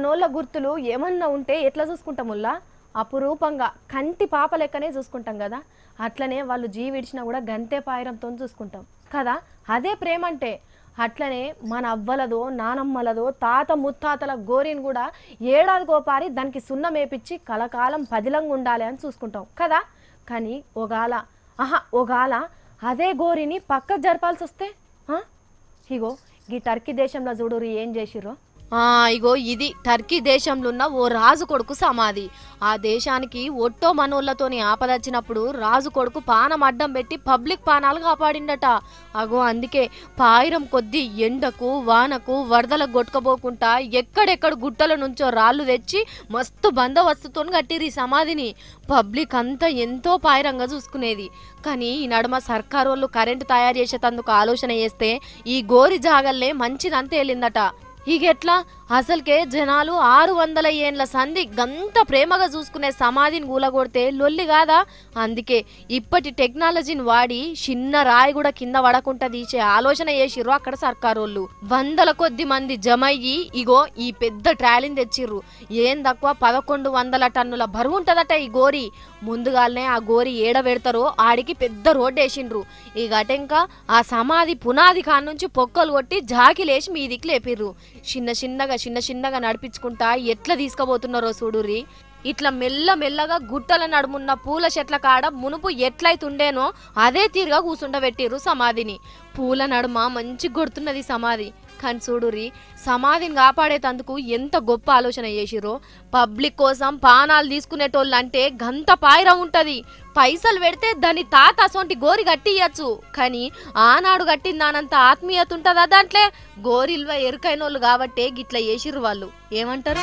మనోళ్ళ గుర్తులు ఏమన్నా ఉంటే ఎట్లా చూసుకుంటాముల్లా అపురూపంగా కంటి పాప లెక్కనే చూసుకుంటాం కదా అట్లనే వాళ్ళు జీవిడిచినా కూడా గంతే పాయరంతో చూసుకుంటాం కదా అదే ప్రేమ అంటే అట్లనే మన అవ్వలదో నానమ్మలదో తాత ముత్తాతల గోరిని కూడా ఏడాదికోపారి దానికి సున్నం వేపించి కలకాలం పదిలంగా ఉండాలి అని చూసుకుంటాం కదా కానీ ఒగాల అదే గోరిని పక్క జరపాల్సి వస్తే ఇగో ఈ టర్కీ దేశంలో చూడురు ఏం చేసిర్రో ఇగో ఇది టర్కీ దేశంలో ఉన్న ఓ రాజు కొడుకు సమాధి ఆ దేశానికి ఒట్టో మనోళ్ళతోని ఆపదచ్చినప్పుడు రాజు కొడుకు పానం అడ్డం పెట్టి పబ్లిక్ పానాలు కాపాడిండట అగో అందుకే పాయిరం కొద్ది ఎండకు వానకు వరదలకు కొట్టుకపోకుండా ఎక్కడెక్కడ గుట్టల నుంచో రాళ్ళు తెచ్చి మస్తు బందోబస్తుతో కట్టిరు ఈ సమాధిని పబ్లిక్ అంతా ఎంతో పాయిరంగా చూసుకునేది కానీ ఈ నడుమ సర్కారు వాళ్ళు కరెంటు తయారు చేసేటందుకు ఆలోచన చేస్తే ఈ గోరి జాగల్లే మంచిదంతా వెళ్ళిందట ఇగెట్లా అసలుకే జనాలు 600 ఏండ్ల సంధి గంత ప్రేమగా చూసుకునే సమాధిని కూలగొడితే లొల్లి కాదా అందుకే ఇప్పటి టెక్నాలజీని వాడి చిన్న రాయి కూడా కింద పడకుండా తీసే ఆలోచన చేసిర్రు అక్కడ సర్కారోళ్ళు 100 కొద్ది మంది జమయ్యి ఇగో ఈ పెద్ద ట్రాలీని తెచ్చిర్రు ఏం తక్కువ 1100 టన్నుల బరువు ఉంటదట ఈ గోరి ముందుగానే ఆ గోరి ఏడబెడతారో ఆడికి పెద్ద రోడ్డు వేసిండ్రు ఈ గటెంక ఆ సమాధి పునాది కాడ నుంచి పొక్కలు కొట్టి జాకిలేసి మీదికి లేపిర్రు చిన్న చిన్నగా నడిపించుకుంటా ఎట్లా తీసుకుపోతున్నారో చూడుర్రి ఇట్లా మెల్లగా గుట్టల నడుమున్న పూల చెట్ల కాడ మునుపు ఎట్లయితుండేనో అదే తీరుగా కూసుండబెట్టిర్రు సమాధిని పూల నడుమ మంచి కొడుతున్నది సమాధి కానీ చూడుర్రి సమాధిని కాపాడేటందుకు ఎంత గొప్ప ఆలోచన చేసిరో పబ్లిక్ కోసం పానాలు తీసుకునేటోళ్ళంటే గంత పాయిర ఉంటది పైసలు పెడితే దాని తాత అసొంటి గోరి కట్టియచ్చు కానీ ఆనాడు కట్టిందానంత ఆత్మీయత ఉంటుందా దాంట్లో గోరిల్వ ఎరుకైనోళ్ళు కాబట్టే గిట్లా చేసిర్రు వాళ్ళు ఏమంటారు